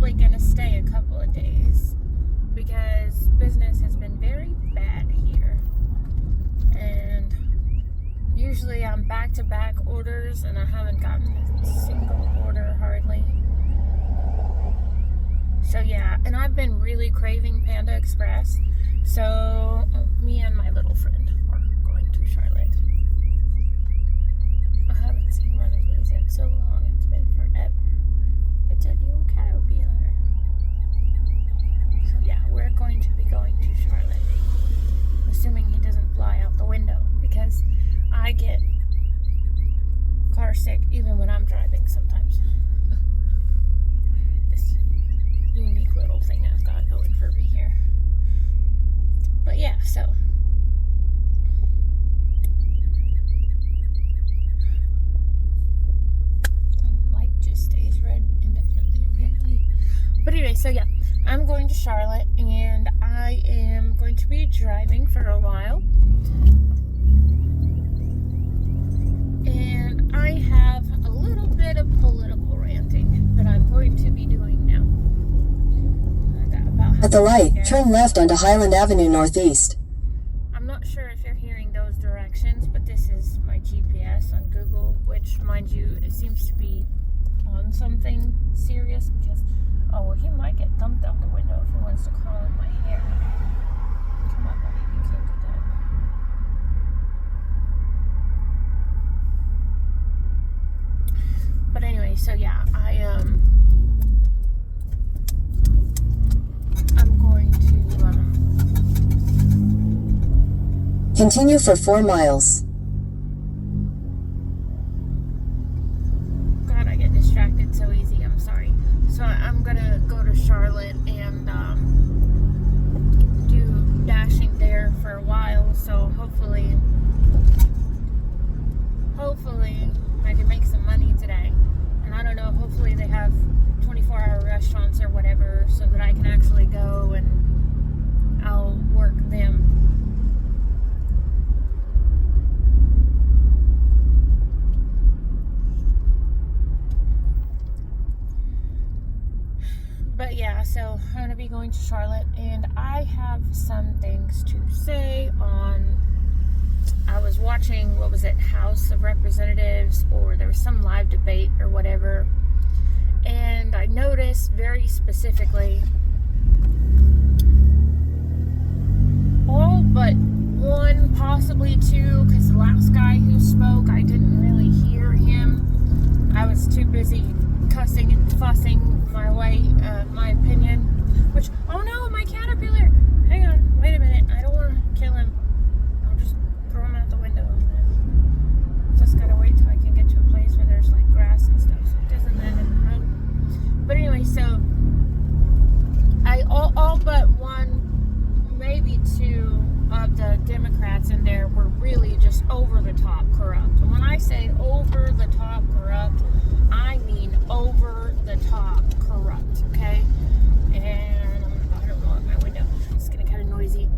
probably going to stay a couple of days because business has been very bad here. And usually I'm back-to-back orders and I haven't gotten a single order hardly. So yeah, and I've been really craving Panda Express. So me and my little friend are going to Charlotte. I haven't seen one of these in so long. It's been forever. It's a new Caterpillar. So yeah, we're going to be going to Charlotte. Assuming he doesn't fly out the window. Because I get car sick even when I'm driving sometimes. This unique little thing I've got going for me here. But yeah, so and the light just stays red indefinitely apparently. But anyway, so yeah, I'm going to Charlotte and I am going to be driving for a while. And I have a little bit of political ranting that I'm going to be doing now. At the light, turn left onto Highland Avenue Northeast. I'm not sure if you're hearing those directions, but this is my GPS on Google, which, mind you, it seems to be on something serious because, oh, well, he might get thumped out the window if he wants to crawl in my hair. Come on, buddy, you can't do that. But anyway, so yeah, I'm going to continue for 4 miles. God, I get distracted so easy. I'm sorry. So I'm gonna go to Charlotte and do dashing there for a while. So hopefully I can make some money today. And I don't know, hopefully they have 24-hour restaurants or whatever so that I can actually go and I'll work them. But yeah, so I'm going to be going to Charlotte and I have some things to say on, I was watching, what was it, House of Representatives, or there was some live debate or whatever, and I noticed very specifically all but one, possibly two, because the last guy who spoke, I didn't really hear him. I was too busy cussing and fussing my opinion, which, oh no, my Caterpillar, hang on, wait a minute, I don't want to kill him. I'll just throw him out the window. Just gotta wait till I can get to a place where there's like grass and stuff so it doesn't land in the road. But anyway, so I all but one, maybe two of the Democrats in there were really just over the top corrupt. And when I say over the top corrupt, I mean over the top corrupt, okay? And I don't know, my window, it's getting kind of noisy.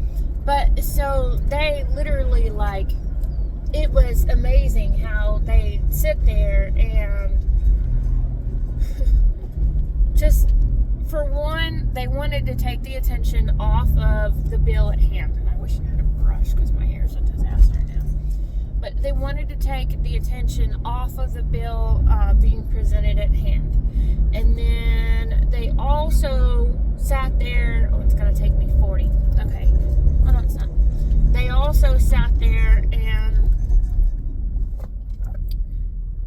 But so they literally, like, it was amazing how they sit there and just, for one, they wanted to take the attention off of the bill at hand. And I wish I had a brush because my hair is a disaster now. But they wanted to take the attention off of the bill being presented at hand. And then they also sat there, oh, it's going to take me 40. Okay. Oh, no, it's not. They also sat there and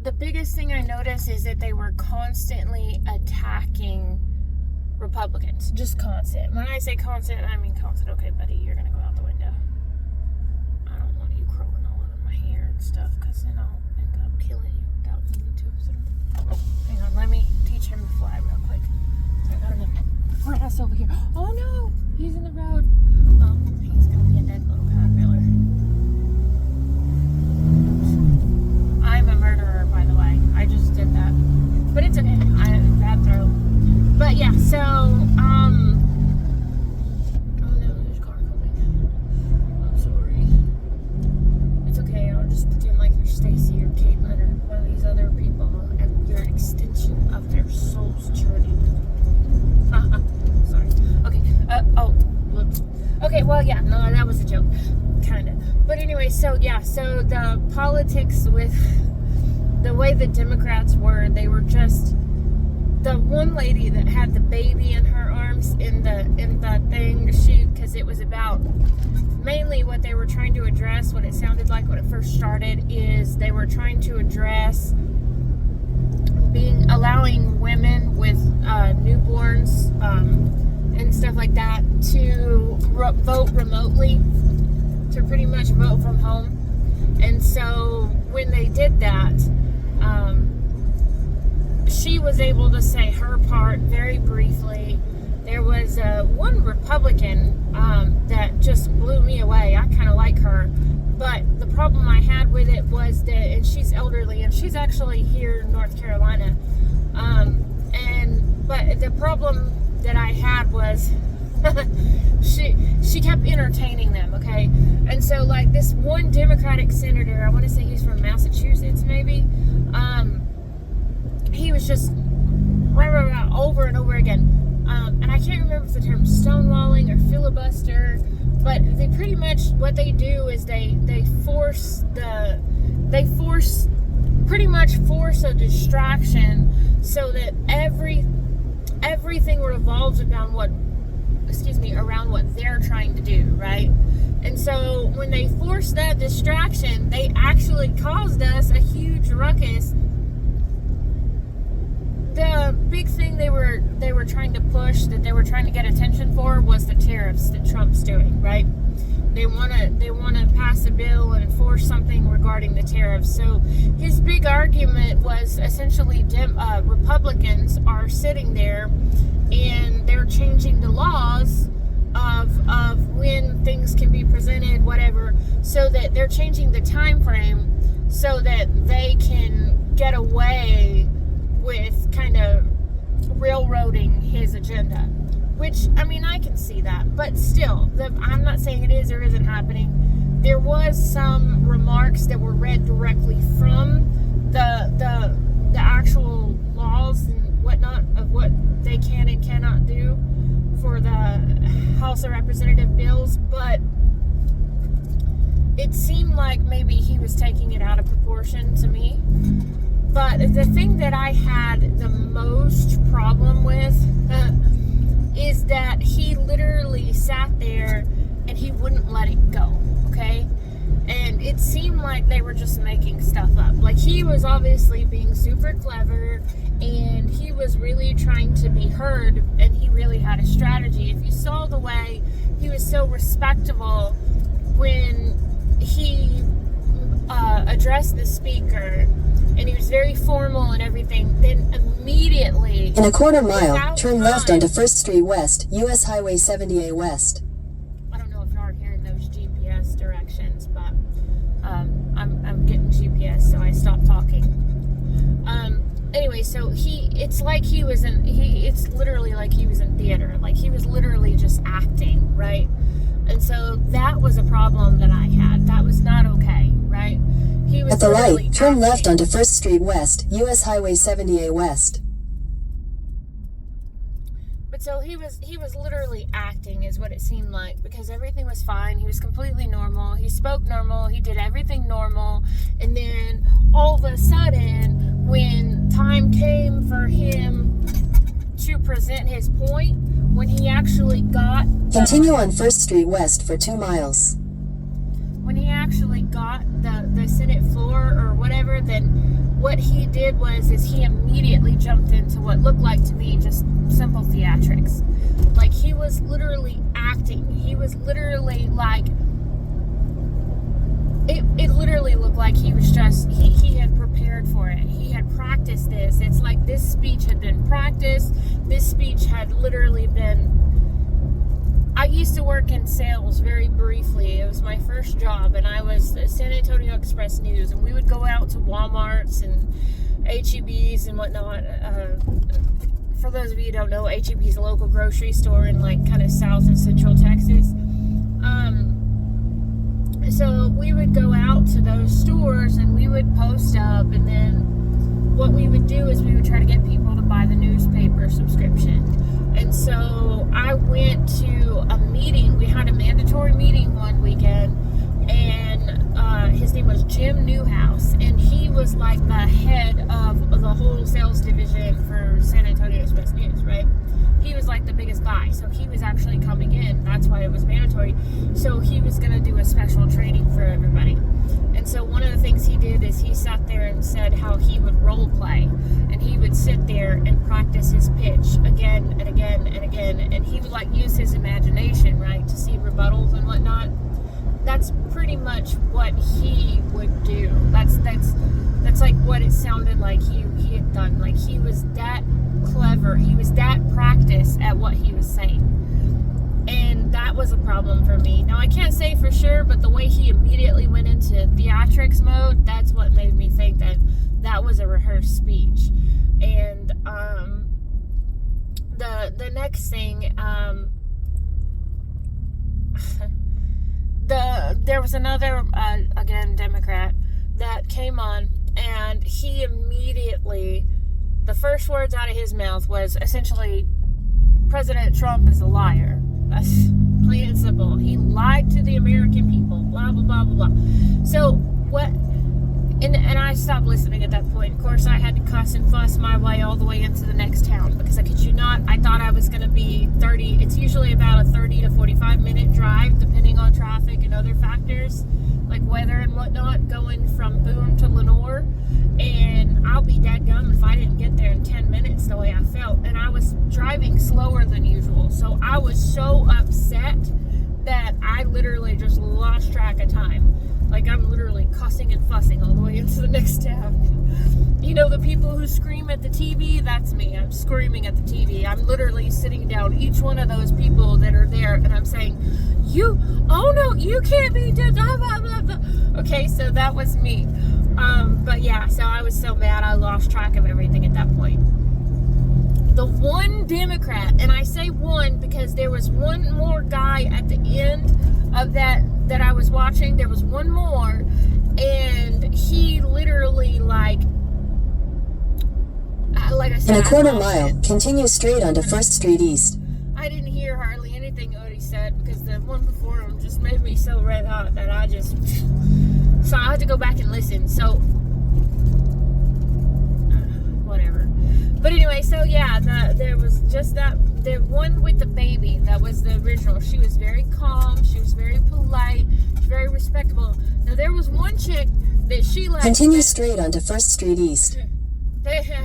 the biggest thing I noticed is that they were constantly attacking Republicans. Just constant. When I say constant, I mean constant. Okay, buddy, you're going to go out the window. I don't want you crawling all over my hair and stuff because then I'll end up killing you without meaning to. So, hang on, let me teach him to fly real quick. I got enough grass over here. Oh no, he's in the road. Oh, he's going to be a dead little caterpillar. I'm a murderer, by the way. I just did that. But it's okay. I had a bad throw. But yeah, so, oh no, there's a car coming. I'm sorry. It's okay, I'll just pretend like you're Stacy or Caitlin or one of these other people and you're an extension of their soul's journey. Sorry. Okay. Oh. Whoops. Okay. Well, yeah. No, that was a joke, kind of. But anyway, so the politics with the way the Democrats were, they were just the one lady that had the baby in her arms in the thing. Because it was about mainly what they were trying to address. What it sounded like when it first started is they were trying to address allowing women with newborns and stuff like that to vote remotely, to pretty much vote from home. And so when they did that, she was able to say her part very briefly. There was one Republican that just blew me away. I kind of like her. But the problem I had with it was that, and she's elderly, and she's actually here in North Carolina. But the problem that I had was she kept entertaining them, okay? And so, like, this one Democratic senator, I want to say he's from Massachusetts, maybe, he was just over and over again. And I can't remember if the term stonewalling or filibuster, but they pretty much, what they do is they pretty much force a distraction so that everything revolves around what they're trying to do, right? And so when they forced that distraction, they actually caused us a huge ruckus. The big thing they were trying to push, that they were trying to get attention for, was the tariffs that Trump's doing, right? They want to pass a bill and enforce something regarding the tariffs. So his big argument was essentially Republicans are sitting there and they're changing the laws of when things can be presented, whatever, so that they're changing the time frame so that they can get away with kind of railroading his agenda. Which, I mean, I can see that, but still, I'm not saying it is or isn't happening. There was some remarks that were read directly from the actual laws and whatnot of what they can and cannot do for the House of Representative bills, but it seemed like maybe he was taking it out of proportion to me. But the thing that I had the most problem with is that he literally sat there and he wouldn't let it go, okay? And it seemed like they were just making stuff up. Like, he was obviously being super clever and he was really trying to be heard, and he really had a strategy. If you saw the way he was so respectable when he addressed the speaker, and he was very formal and everything, then immediately, in a quarter mile, turn left onto 1st Street West, US Highway 70A West. I don't know if you are hearing those GPS directions, but I'm getting GPS, so I stopped talking. Anyway, so it's literally like he was in theater. Like, he was literally just acting, right? And so that was a problem that I had. That was not okay, right? He was at the light, turn acting. left onto 1st Street West, US Highway 70A West. But so he was literally acting, is what it seemed like, because everything was fine. He was completely normal. He spoke normal. He did everything normal. And then all of a sudden, when time came for him to present his point, when he actually got... Continue on 1st Street West for 2 miles. When he actually got the Senate floor or whatever, then what he did was he immediately jumped into what looked like to me just simple theatrics. Like, he was literally acting. He was literally like... It literally looked like he was just... He had prepared for it. He had practiced this. It's like this speech had been practiced. This speech had literally been... I used to work in sales very briefly. It was my first job, and I was the San Antonio Express News, and we would go out to Walmarts and H-E-B's and whatnot. For those of you who don't know, H-E-B is a local grocery store in, like, kind of South and Central Texas. So we would go out to those stores and we would post up, and then what we would do is we would try to get people to buy the newspaper subscription. And so I went to a meeting. We had a mandatory meeting one weekend, and his name was Jim Newhouse, and he was like the head of the whole sales division for San Antonio Express News, right? He was like the biggest guy, so he was actually coming in. That's why it was mandatory. So he was going to do a special training for everybody. And so one of the things he did is he sat there and said how he would role play, and he would sit there and practice his pitch again and again and again, and he would like use his imagination, right, to see rebuttals and whatnot. That's pretty much what he would do. That's like what it sounded like he had done. Like he was that clever. He was that practiced at what he was saying. And that was a problem for me. Now I can't say for sure, but the way he immediately went into theatrics mode, that's what made me think that that was a rehearsed speech. And the next thing, there was another, again, Democrat that came on, and he immediately, the first words out of his mouth was essentially, President Trump is a liar. That's plain and simple. He lied to the American people, blah, blah, blah, blah, blah. So, what, and I stopped listening at that point. Of course, I had to cuss and fuss my way all the way into the next town, because I kid you not, I thought I was going to be it's usually about a 30 to 45 minute drive, depending on traffic and other factors, like weather and whatnot, going from Boone to Lenore, and I'll be dadgum if I didn't get there in 10 minutes the way I felt, and I was driving slower than usual, so I was so upset that I literally just lost track of time. Like, I'm literally cussing and fussing all the way into the next town. You know, the people who scream at the TV, that's me. I'm screaming at the TV. I'm literally sitting down each one of those people that are there, and I'm saying, oh no, you can't be, blah, blah, blah, blah. Okay, so that was me. But yeah, so I was so mad, I lost track of everything at that point. The one Democrat, and I say one because there was one more guy at the end of that I was watching. There was one more, and he literally, like I said, in a quarter mile, continue straight onto 1st Street East. I didn't hear hardly anything Odie said, because the one before him just made me so red hot that so I had to go back and listen. So whatever. But anyway, so yeah, there was just the one with the baby, that was the original. She was very calm, she was very polite, she was very respectable. Now there was one chick that she like continue straight onto 1st Street East.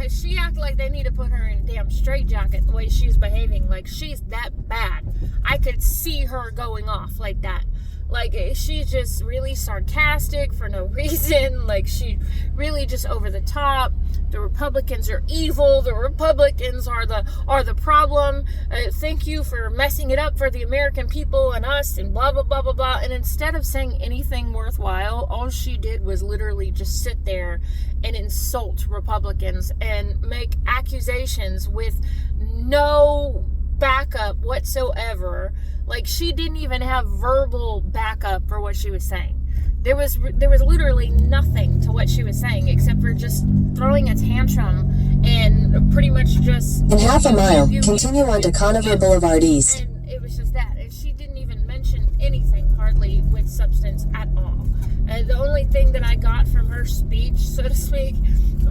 She acted like they need to put her in a damn straitjacket the way she's behaving. Like, she's that bad. I could see her going off like that. Like, she's just really sarcastic for no reason. Like, she really just over the top. The Republicans are evil. The Republicans are the problem. Thank you for messing it up for the American people and us and blah, blah, blah, blah, blah. And instead of saying anything worthwhile, all she did was literally just sit there and insult Republicans and make accusations with no backup whatsoever. Like, she didn't even have verbal backup for what she was saying. There was literally nothing to what she was saying except for just throwing a tantrum and pretty much just in half a mile, continue onto Conover Boulevard East. And it was just that. And she didn't even mention anything hardly with substance at all. And the only thing that I got from her speech, so to speak,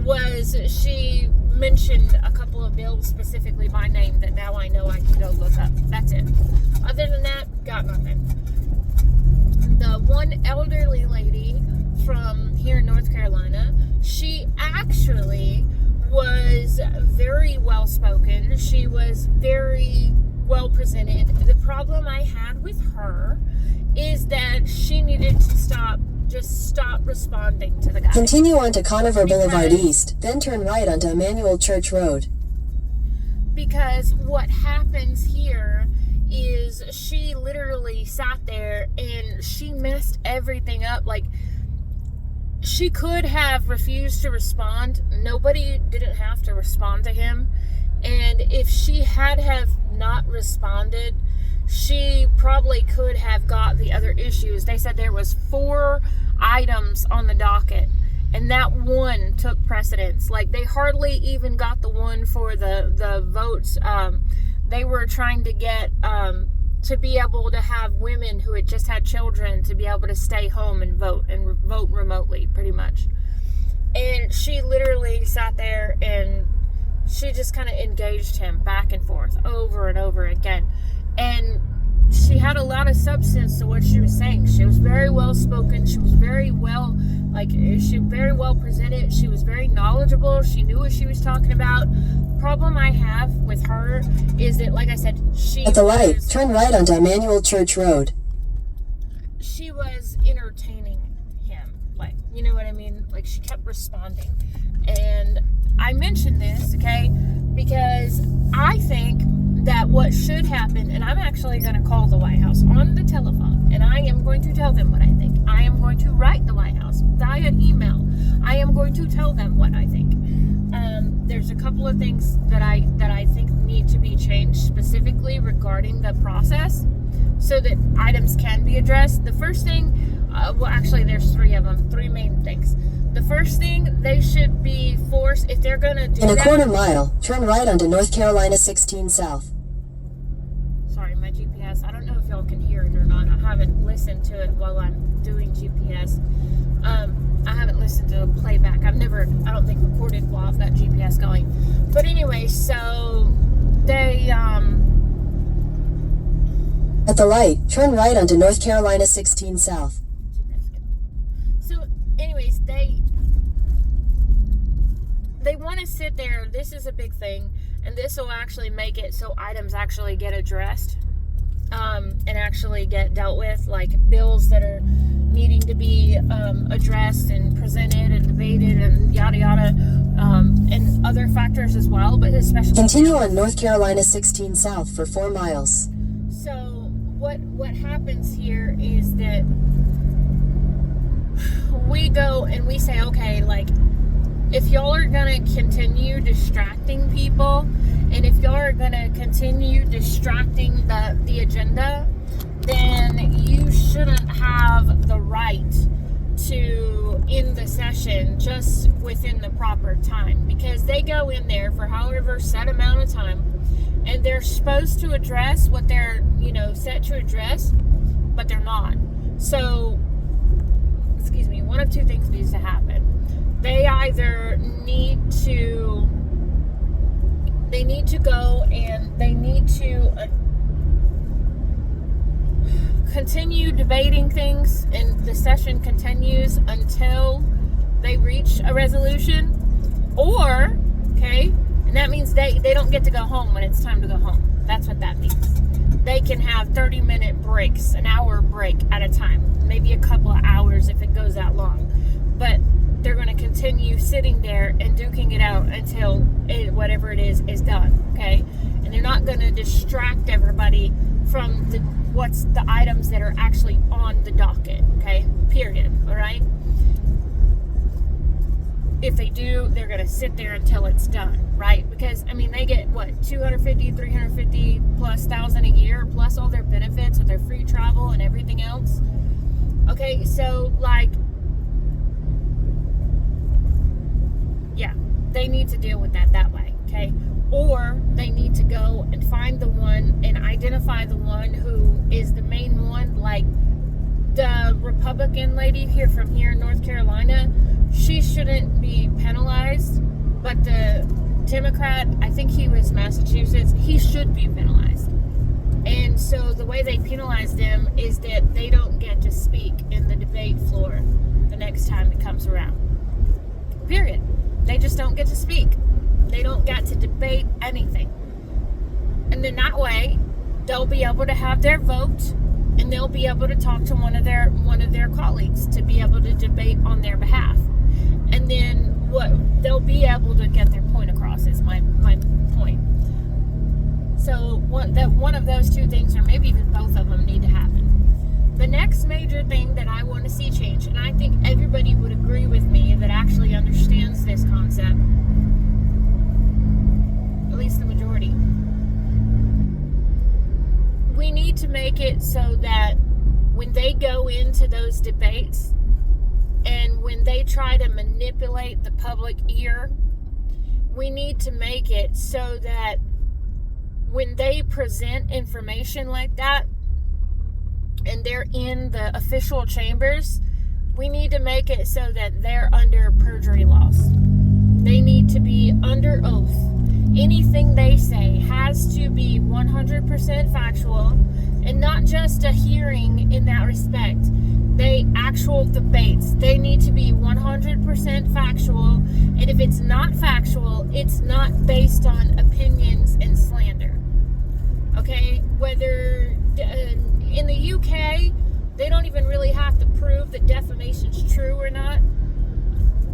was she mentioned a couple of bills specifically by name that now I know I can go look up. That's it. Other than that, got nothing. The one elderly lady from here in North Carolina, she actually was very well spoken. She was very well presented. The problem I had with her is that she needed to stop responding to the guy. Continue onto Conover Boulevard East, then turn right onto Emmanuel Church Road. Because what happens here is she literally sat there and she messed everything up. Like, she could have refused to respond. Nobody didn't have to respond to him. And if she had have not responded, she probably could have got the other issues. They said there was 4 items on the docket, and And that one took precedence. Like, they hardly even got the one for the votes. They were trying to get to be able to have women who had just had children to be able to stay home and vote remotely, pretty much. And she literally sat there and she just kind of engaged him back and forth over and over again. And she had a lot of substance to what she was saying. She was very well spoken. She was very well, very well presented. She was very knowledgeable. She knew what she was talking about. Problem I have with her is that, like I said, At the light, turn right onto Emmanuel Church Road. She was entertaining him. Like, you know what I mean? Like, she kept responding. And I mentioned this, okay, because I think that what should happen, and I'm actually going to call the White House on the telephone, and I am going to tell them what I think. I am going to write the White House via email. I am going to tell them what I think. There's a couple of things that I think need to be changed specifically regarding the process so that items can be addressed. The first thing, actually there's three main things. The first thing, they should be forced, if they're going to do In a quarter mile, turn right onto North Carolina 16 South. Sorry, my GPS, I don't know if y'all can hear it or not. I haven't listened to it while I'm doing GPS. I haven't listened to the playback. I don't think, recorded while I've got GPS going. But anyway, so they, At the light, turn right onto North Carolina 16 South. So, anyways, they want to sit there. This is a big thing, and this will actually make it so items actually get addressed, and actually get dealt with, like bills that are needing to be addressed and presented and debated and yada yada, and other factors as well, but especially continue on North Carolina 16 South for 4 miles. So what happens here is that we go and we say, okay, like, if y'all are gonna continue distracting people, and if y'all are gonna continue distracting the agenda, then you shouldn't have the right to end the session just within the proper time, because they go in there for however set amount of time, and they're supposed to address what they're, set to address, but they're not. So, excuse me, one of two things needs to happen. They either need to go and they need to continue debating things, and the session continues until they reach a resolution, or, okay, and that means they don't get to go home when it's time to go home. That's what that means. They can have 30-minute breaks, an hour break at a time, maybe a couple of hours if it goes that long. But they're going to continue sitting there and duking it out until whatever it is done, okay? And they're not going to distract everybody from the items that are actually on the docket, okay? Period, all right? If they do, they're going to sit there until it's done, right? Because, I mean, they get, what, $250,000, $350,000 plus a year, plus all their benefits with their free travel and everything else. Okay, so, like, yeah, they need to deal with that way, okay? Or they need to go and find the one and identify the one who is the main one, like the Republican lady from here in North Carolina. She shouldn't be penalized, but the Democrat, I think he was Massachusetts, he should be penalized. And so the way they penalize them is that they don't get to speak in the debate floor the next time it comes around. Period. They just don't get to speak. They don't get to debate anything. And then that way, they'll be able to have their vote, and they'll be able to talk to one of their colleagues to be able to debate on their behalf. And then they'll be able to get their point across is my point. So one of those two things, or maybe even both of them, need to happen. The next major thing that I want to see change, and I think everybody would agree with me that actually understands this concept, at least the majority, we need to make it so that when they go into those debates And when they try to manipulate the public ear, we need to make it so that when they present information like that and they're in the official chambers, we need to make it so that they're under perjury laws. They need to be under oath. Anything they say has to be 100% factual, and not just a hearing in that respect. Actual debates, they need to be 100% factual, and if it's not factual, it's not based on opinions and slander. Okay? Whether in the UK, they don't even really have to prove that defamation's true or not.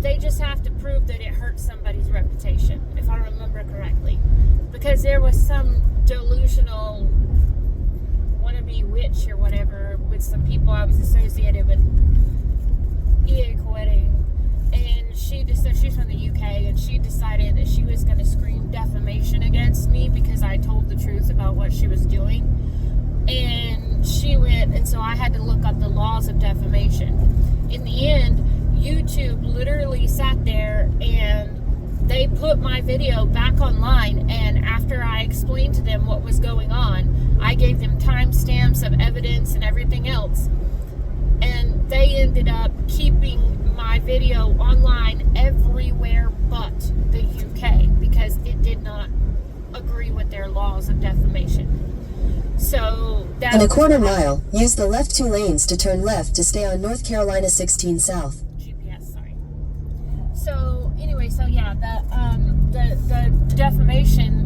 They just have to prove that it hurts somebody's reputation, if I remember correctly. Because there was some delusional wannabe witch or whatever with some people I was associated with quitting, and she's from the UK, and she decided that she was going to scream defamation against me because I told the truth about what she was doing. And she went, and so I had to look up the laws of defamation. In the end, YouTube literally sat there and they put my video back online, and after I explained to them what was going on, I gave them timestamps of evidence and everything else, and they ended up keeping my video online everywhere but the UK because it did not agree with their laws of defamation. So that's in a quarter mile, use the left 2 lanes to turn left to stay on North Carolina 16 South. GPS, sorry. So anyway, so yeah, the defamation,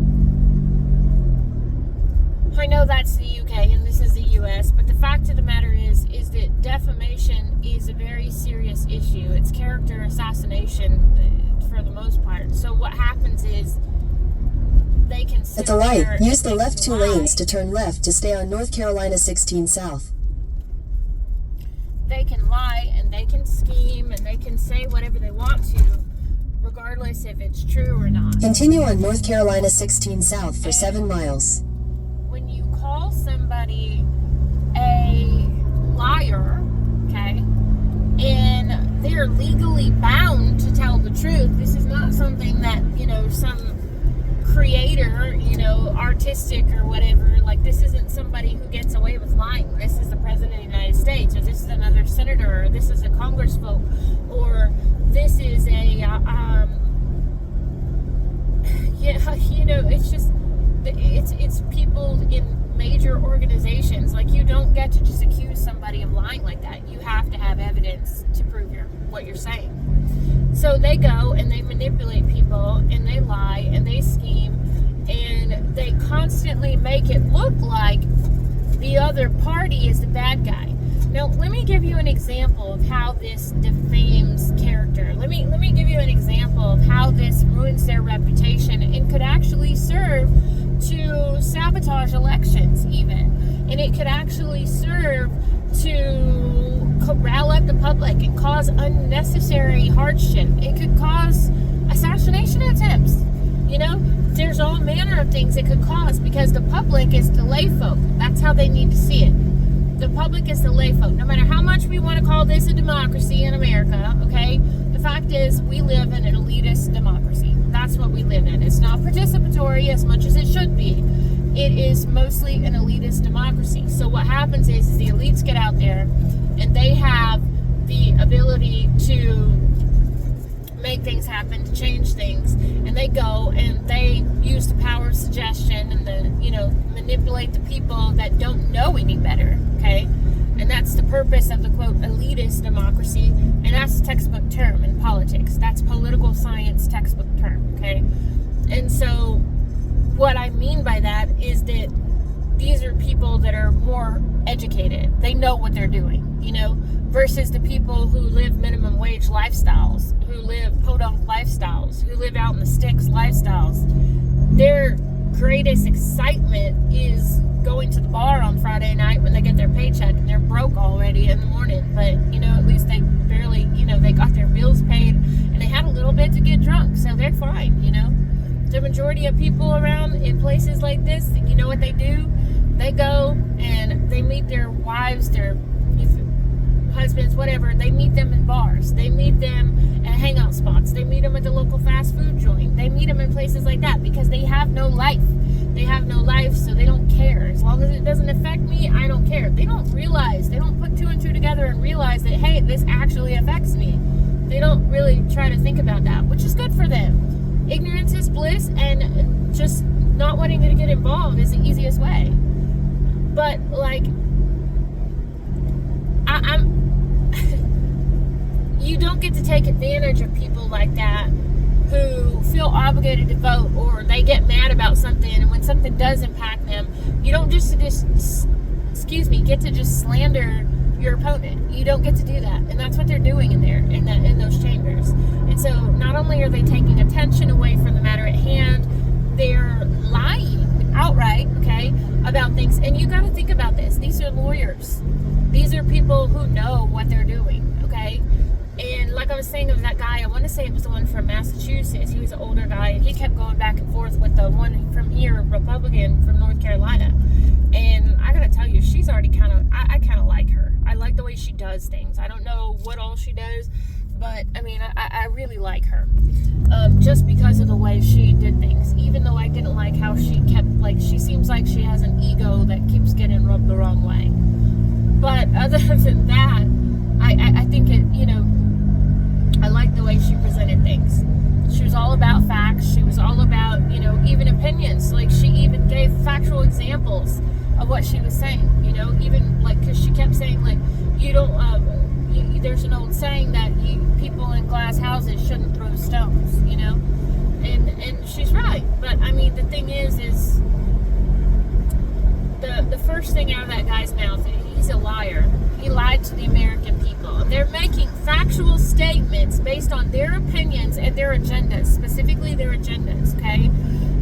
I know that's the UK and this is the US, but the fact of the matter is that defamation is a very serious issue. It's character assassination for the most part. So what happens is they can sit at the light, there use the and left 2 lie. lanes to turn left to stay on North Carolina 16 South. They can lie and they can scheme and they can say whatever they want to, regardless if it's true or not. Continue on North Carolina 16 South for 7 miles. When you call somebody a liar, okay, and they're legally bound to tell the truth, this is not something that, some creator, artistic or whatever, like this isn't somebody who gets away with lying. This is the President of the United States, or this is another senator, or this is a congressfolk, or this is a, it's just, it's people in major organizations. Like, you don't get to just accuse somebody of lying like that. You have to have evidence to prove what you're saying. So they go and they manipulate people and they lie and they scheme and they constantly make it look like the other party is the bad guy. Now, let me give you an example of how this defames character. Let me give you an example of how this ruins their reputation and could actually serve to sabotage elections even. And it could actually serve to rile up the public and cause unnecessary hardship. It could cause assassination attempts. There's all manner of things it could cause because the public is the lay folk. That's how they need to see it. The public is the lay folk. No matter how much we want to call this a democracy in America, okay, the fact is we live in an elitist democracy. That's what we live in. It's not participatory as much as it should be. It is mostly an elitist democracy. So what happens is the elites get out there and they have the ability to make things happen, to change things, and they go and they use the power of suggestion and manipulate the people that don't know any better, okay? And that's the purpose of the quote elitist democracy, and that's a textbook term in politics. That's political science textbook term, okay? And so what I mean by that is that these are people that are more educated. They know what they're doing, versus the people who live minimum wage lifestyles, who live podunk lifestyles, who live out in the sticks lifestyles. Their greatest excitement is going to the bar on Friday night when they get their paycheck and they're broke already in the morning. But, at least they barely, they got their bills paid and they had a little bit to get drunk. So they're fine, The majority of people around in places like this, you know what they do? They go and they meet their wives, their husbands, whatever, they meet them in bars. They meet them at hangout spots. They meet them at the local fast food joint. They meet them in places like that because they have no life. They have no life, so they don't care. As long as it doesn't affect me, I don't care. They don't put two and two together and realize that, hey, this actually affects me. They don't really try to think about that, which is good for them. Ignorance is bliss, and just not wanting to get involved is the easiest way. But, like, you don't get to take advantage of people like that who feel obligated to vote, or they get mad about something, and when something does impact them, you don't get to just slander your opponent. You don't get to do that, and that's what they're doing in there, in those chambers. And so, not only are they taking attention away from the matter at hand, they're lying outright, okay, about things. And you got to think about this. These are lawyers. These are people who know what they're doing, okay? And like I was saying of that guy, I want to say it was the one from Massachusetts. He was an older guy, and he kept going back and forth with the one from here, Republican from North Carolina. And I gotta tell you, she's already I kind of like her. I like the way she does things. I don't know what all she does, but I mean, I really like her. Just because of the way she did things. Even though I didn't like how she kept, she seems like she has an ego that keeps getting rubbed the wrong way. But other than that, I think it, I like the way she presented things. She was all about facts. She was all about, even opinions. Like, she even gave factual examples of what she was saying, even, because she kept saying, you don't, there's an old saying that people in glass houses shouldn't throw stones, and she's right. But, I mean, the thing is the first thing out of that guy's mouth, he's a liar. He lied to the American people. They're making factual statements based on their opinions and their agendas, specifically their agendas, okay?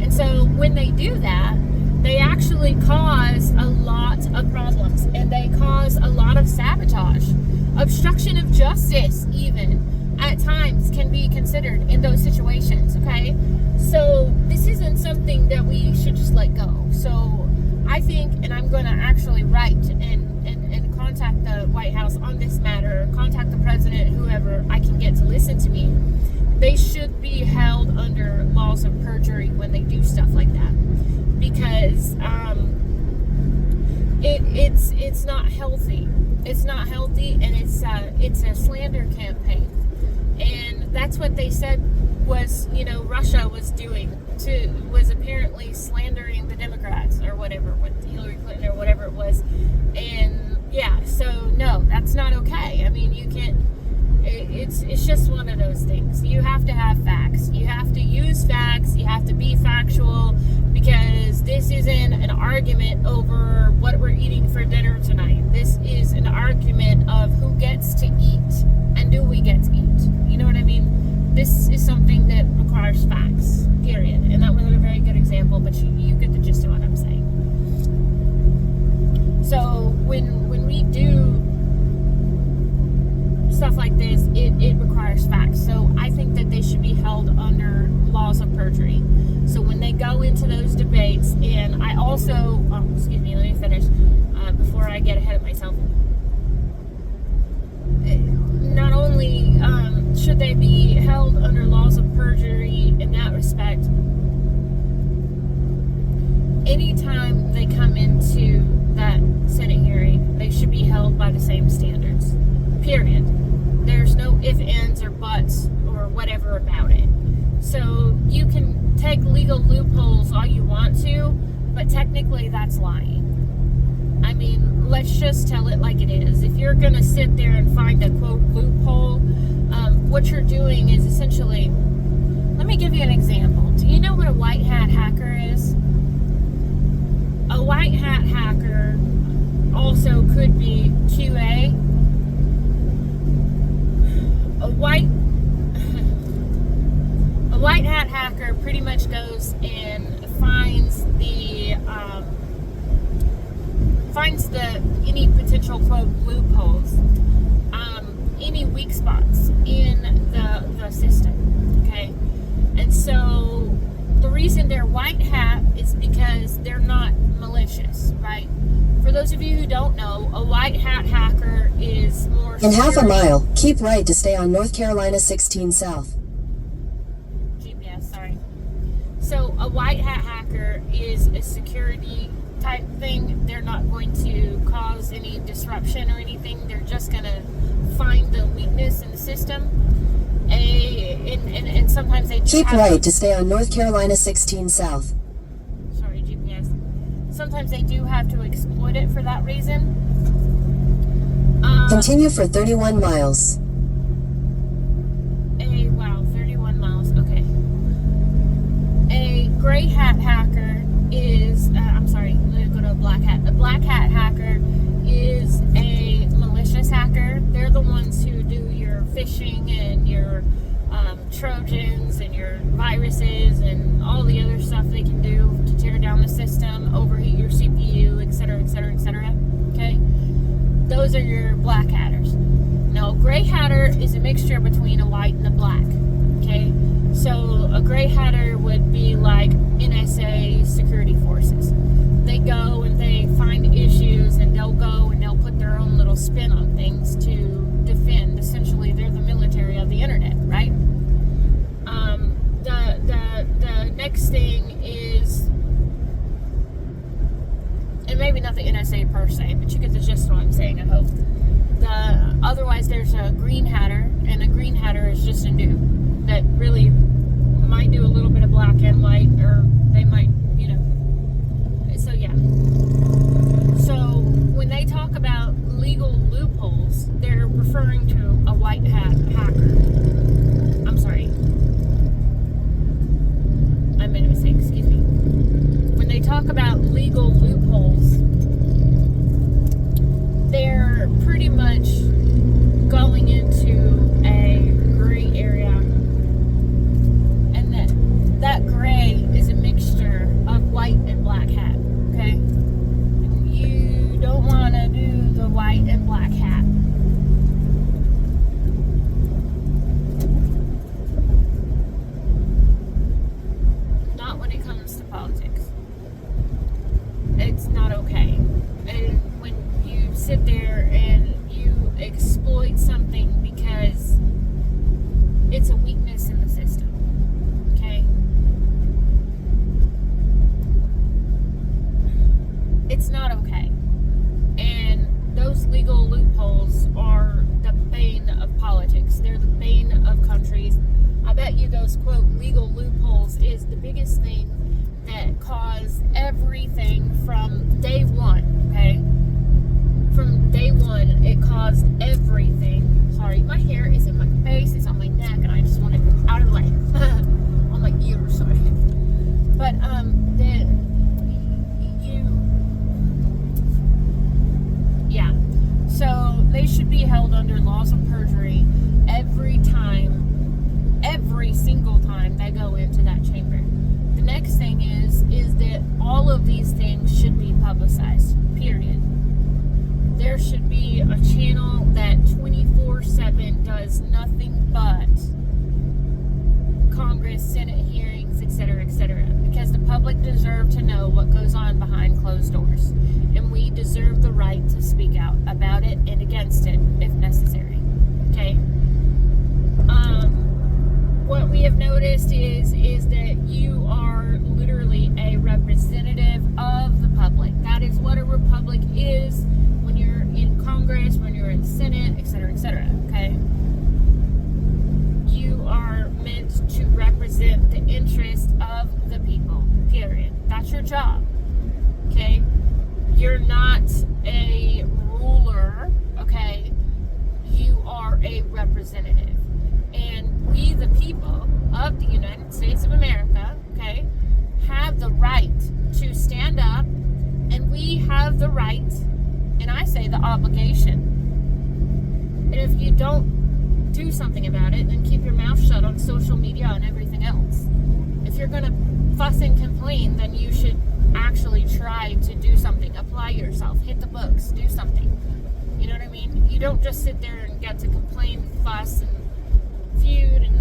And so when they do that, they actually cause a lot of problems, and they cause a lot of sabotage. Obstruction of justice, even, at times can be considered in those situations, okay? So this isn't something that we should just let go. So I think, and I'm going to actually write and contact the White House on this matter, contact the president, whoever I can get to listen to me. They should be held under laws of perjury when they do stuff like that, because it's not healthy. It's not healthy, and it's a slander campaign, and that's what they said was Russia was doing was apparently slandering the Democrats or whatever with Hillary Clinton or whatever it was. And yeah, so no, that's not okay. I mean, you can't. It's just one of those things. You have to have facts. You have to use facts. You have to be factual, because this isn't an argument over what we're eating for dinner tonight. This is an argument of who gets to eat and do we get to eat. You know what I mean? This is something that requires facts, period. And that wasn't a very good example, but you get the gist of what I'm saying. So when we do stuff like this, it requires facts. So I think that they should be held under laws of perjury. So when they go into those debates, and I also, excuse me, let me finish before I get ahead of myself. Not only should they be held under laws of perjury in that respect, anytime they come into that Senate hearing, they should be held by the same standards, period. There's no ifs, ands, or buts, or whatever about it. So you can take legal loopholes all you want to, but technically that's lying. I mean, let's just tell it like it is. If you're going to sit there and find a, quote, loophole, what you're doing is essentially, let me give you an example. Do you know what a white hat hacker is? A white hat hacker also could be QA. A white hat hacker pretty much goes and finds any potential, quote, loopholes, any weak spots in the system, okay? And so the reason they're white hat is because they're not malicious, right? For those of you who don't know, a white hat hacker is more In half a security- mile, keep right to stay on North Carolina 16 South. GPS, sorry. So a white hat hacker is a security type thing. They're not going to cause any disruption or anything. They're just going to find the weakness in the system. And sometimes they do Keep have right to stay on North Carolina 16 South. sorry, GPS. Sometimes they do have to exploit it for that reason. Continue for 31 miles. Wow, 31 miles. Okay. A gray hat hacker is, I'm sorry, let me go to a black hat. A black hat hacker is a malicious hacker. They're the ones who do your phishing and your Trojans and your viruses and all the other stuff they can do to tear down the system, overheat your CPU, etc., etc., etc. Okay? Those are your black hatters. Now, a gray hatter is a mixture between a white and a black. Okay? So, a gray hatter would be like NSA security forces. They go and they find issues and they'll go and they'll put their own little spin on things to defend. Essentially, they're the military of the internet, right? The next thing is, and maybe not the NSA per se, but you get the gist of what I'm saying, I hope. Otherwise, there's a green hatter, and a green hatter is just a noob that really might do a little bit of black and white, or they might, so yeah. So when they talk about legal loopholes, they're referring to a white hat hacker. I'm sorry. I made a mistake, excuse me. When they talk about legal loopholes, they're pretty much going into a gray area, and that gray is a mixture of white and black hat, okay? You don't want to do the white and black hat. Not when it comes to politics. It's not okay. And when you sit there and you exploit something because it's a weakness in the system, okay? It's not okay. And those legal loopholes are the bane of politics. They're the bane of countries. I bet you those, quote, legal loopholes is the biggest thing that caused everything from day one, okay? From day one, it caused everything. Sorry, my hair is in my face, it's on my neck, and I just want it out of the way. On my ears, sorry. But, yeah. So, they should be held under laws of perjury every single time they go into that chamber. The next thing is that all of these things should be publicized, period. There should be a channel that 24/7 does nothing but Congress, Senate hearings, etc., etc. Because the public deserve to know what goes on behind closed doors. And we deserve the right to speak out about it and against it if necessary. Okay? What we have noticed is that you are literally a representative of the public. That is what a republic is when you're in Congress, when you're in Senate, etc., etc., okay? You are meant to represent the interest of the people, period. That's your job, okay? You're not a ruler, okay? You are a representative. And we, the people of the United States of America, okay, have the right to stand up, and we have the right, and I say the obligation. And if you don't do something about it, then keep your mouth shut on social media and everything else. If you're going to fuss and complain, then you should actually try to do something. Apply yourself. Hit the books. Do something. You know what I mean? You don't just sit there and get to complain, fuss, and feud, and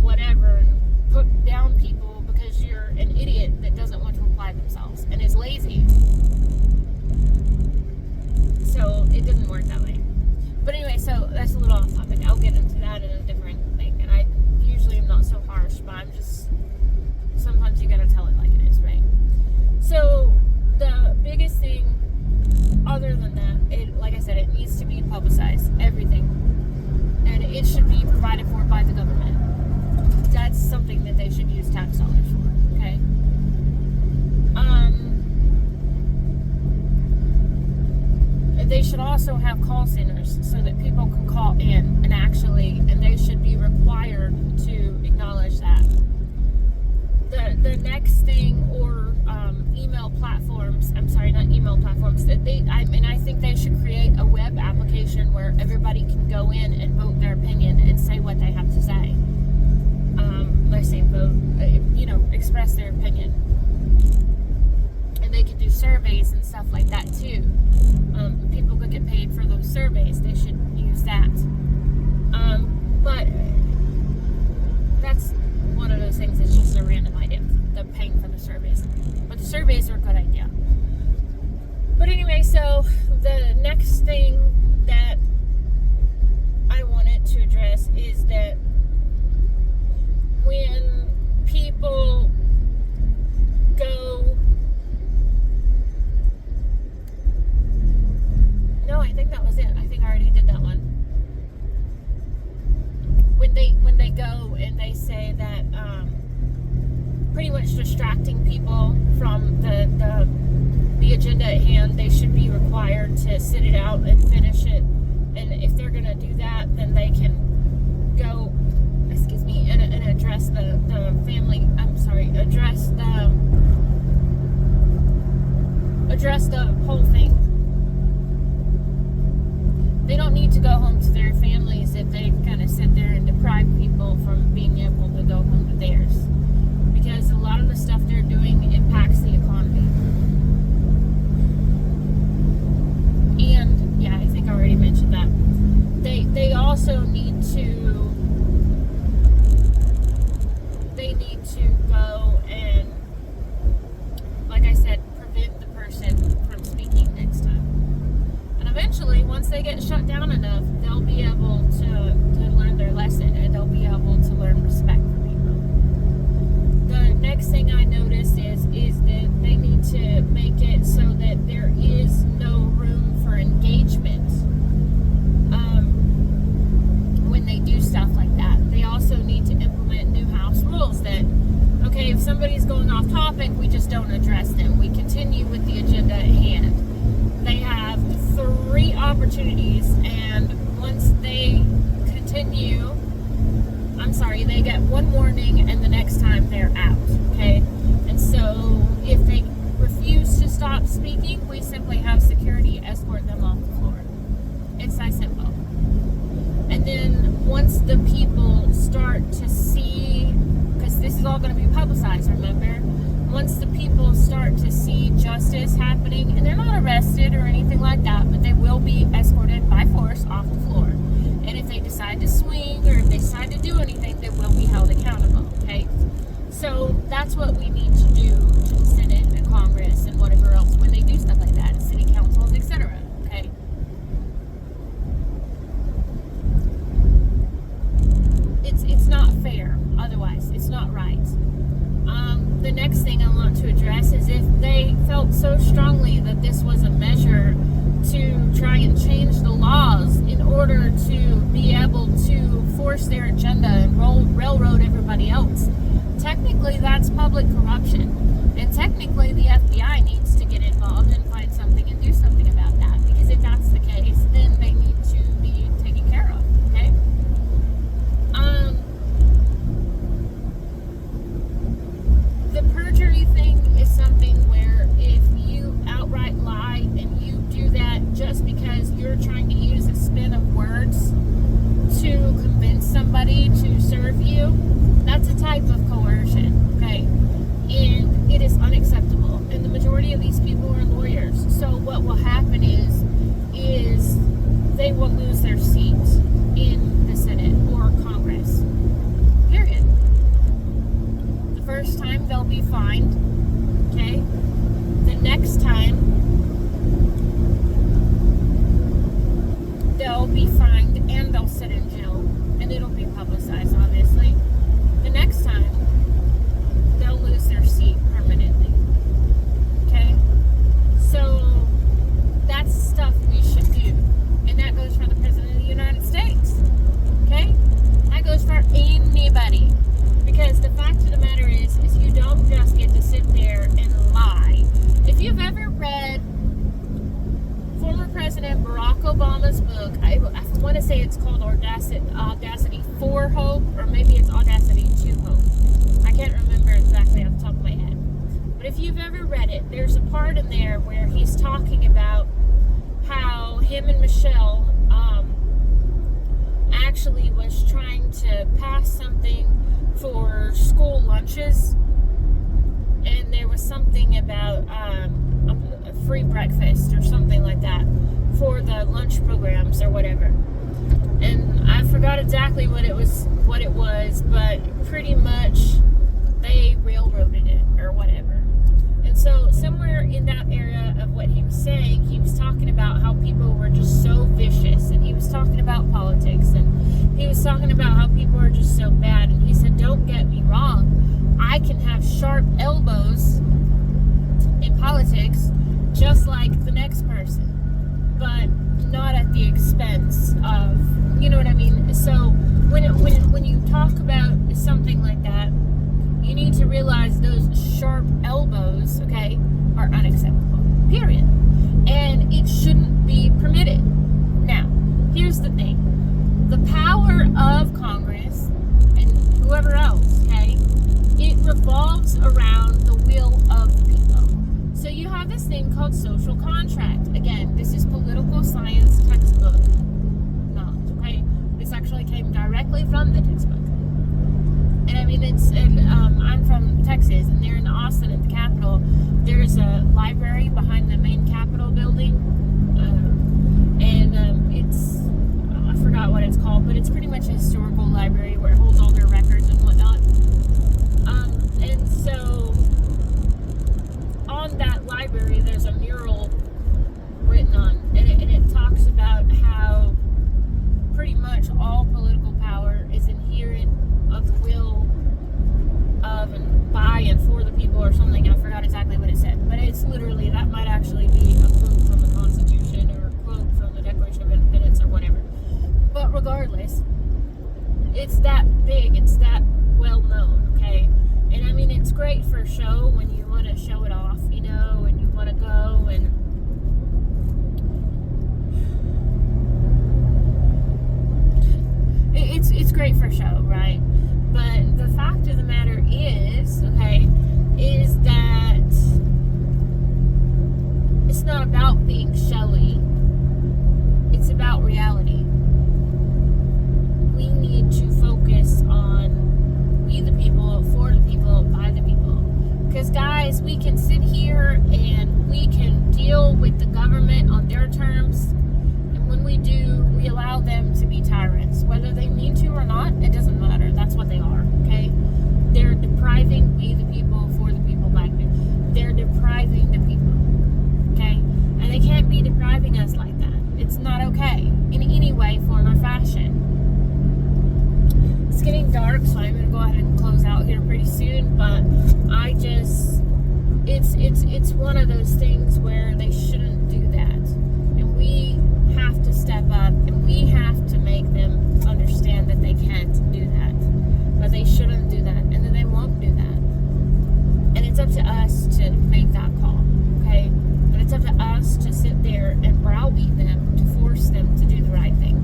whatever, and put down people because you're an idiot that doesn't want to apply themselves. call centers so that people can call in and they should be required to acknowledge that. The next thing, or email platforms, I'm sorry, not email platforms, I think they should create a web application where everybody can go in and vote their opinion and say what they have to say. Let's say vote, express their opinion. And they could do surveys and stuff like that too. People could get paid for those surveys. They should use that. But that's one of those things that's just a random idea, the paying for the surveys. But the surveys are a good idea. But anyway, so the next thing that I wanted to address is that when people go... No, I think that was it. I think I already did that one. When they go and they say that pretty much distracting people from the agenda at hand, they should be required to sit it out and finish it. And if they're going to do that, then they can go, and address the family. I'm sorry, address the whole thing. They don't need to go home to their families if they kind of sit there and deprive people from being able to go home to theirs. Because a lot of the stuff they're doing impacts the economy. And, yeah, I think I already mentioned that. They also need to go and, like I said, prevent the person from speaking next time. And eventually, once they get shut down enough, they'll be able to learn their lesson, and they'll be able to learn respect for people. The next thing I noticed is that they need to make it so that there is no room for engagement when they do stuff like that. They also need to implement new house rules that, okay, if somebody's going off topic, we just don't address them. We continue with the agenda at hand. They have 3 opportunities, and once they continue, they get 1 warning, and the next time they're out, okay? And so if they refuse to stop speaking, we simply have security escort them off the floor. It's that simple. And then once the people start to see, because this is all going to be publicized, remember? Once the people start to see justice happening, and they're not arrested or anything like that, but they will be escorted by force off the floor. And if they decide to swing or if they decide to do anything, they will be held accountable, okay? So that's what we need to do to the Senate and Congress and whatever else when they do stuff like that, city councils, etc., okay? It's not fair, otherwise. It's not right. The next thing I want to address is if they felt so strongly that this was a measure to try and change the laws in order to be able to force their agenda and railroad everybody else, technically that's public corruption. And technically the FBI needs to get involved and find something and do something about that. Because if that's the case, then they need to be taken care of, okay? The perjury thing is something where if you outright lie and you do that just because you're trying to use a spin of words to convince somebody to serve you, that's a type of coercion, okay? And it is unacceptable. And the majority of these people are lawyers. it's called Audacity for Hope, or maybe it's Audacity to Hope. I can't remember exactly off the top of my head. But if you've ever read it, there's a part in there where he's talking about how him and Michelle actually was trying to pass something for school lunches, and there was something about a free breakfast or something like that for the lunch programs or whatever. And I forgot exactly what it was, but pretty much they railroaded it or whatever. And so somewhere in that area of what he was saying, he was talking about how people were just so vicious, and he was talking about politics, and he was talking about how people are just so bad. And he said, don't get me wrong, I can have sharp elbows in politics just like the next person, but not at the expense of, you know what I mean? So when you talk about something like that, you need to realize those sharp elbows, okay, are unacceptable, period. And it shouldn't be permitted. Now, here's the thing. The power of Congress and whoever else, okay, it revolves around the will of the people. So you have this thing called social contract. Again, this is political science textbook knowledge, okay? This actually came directly from the textbook. And I mean, I'm from Texas, and they're in Austin at the Capitol. There's a library behind the main Capitol building, and I forgot what it's called, but it's pretty much a historical library where it holds all their records and whatnot. And so on that library, there's a mural written on, and it talks about how pretty much all political power is inherent of the will of and by and for the people or something. I forgot exactly what it said, but it's literally, that might actually be a quote from the Constitution or a quote from the Declaration of Independence or whatever. But regardless, it's that big, it's that well known, okay? And I mean, it's great for show when you want to show it off, you know, and you want to go and it's great for show, right? But the fact of the matter is, okay, is that it's not about being showy. It's about reality. We need to focus on we the people, for the people, by the people. Because guys, we can sit here and we can deal with the government on their terms. And when we do, we allow them to be tyrants. Whether they mean to or not, it doesn't matter. That's what they are, okay? They're depriving we the people, for the people, by the people. They're depriving the people, okay? And they can't be depriving us like that. It's not okay in any way, form, or fashion. It's getting dark, so I'm going to go ahead and close out here pretty soon, but I just, it's one of those things where they shouldn't do that. And we have to step up, and we have to make them understand that they can't do that, but they shouldn't do that, and that they won't do that. And it's up to us to make that call, okay? And it's up to us to sit there and browbeat them, to force them to do the right thing.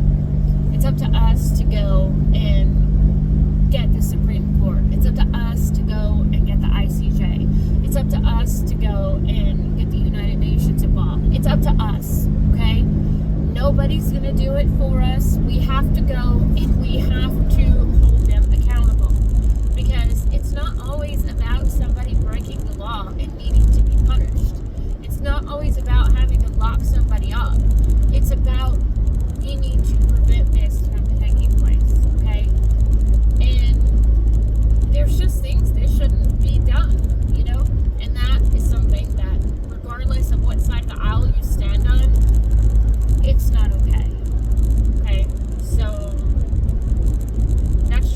It's up to us to go and get the Supreme Court. It's up to us to go and get the ICJ. It's up to us to go and get the United Nations involved. It's up to us, okay? Nobody's going to do it for us. We have to go and we have to hold them accountable. Because it's not always about somebody breaking the law and needing to be punished. It's not always about having to lock somebody up. It's about we need to prevent this from taking place, okay? And there's just things that shouldn't be done, you know? And that is something that, regardless of what side of the aisle you stand on, it's not okay. Okay? So, that's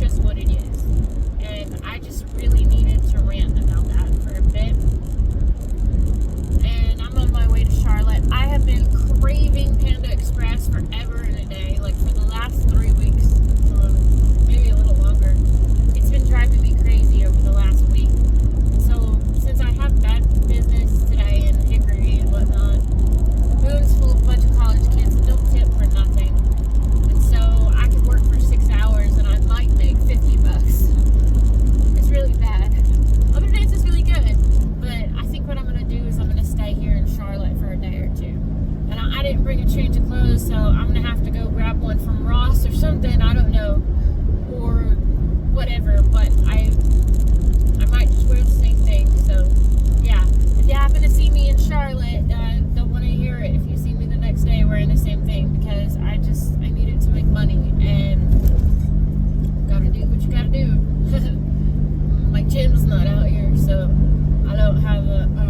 so I don't have a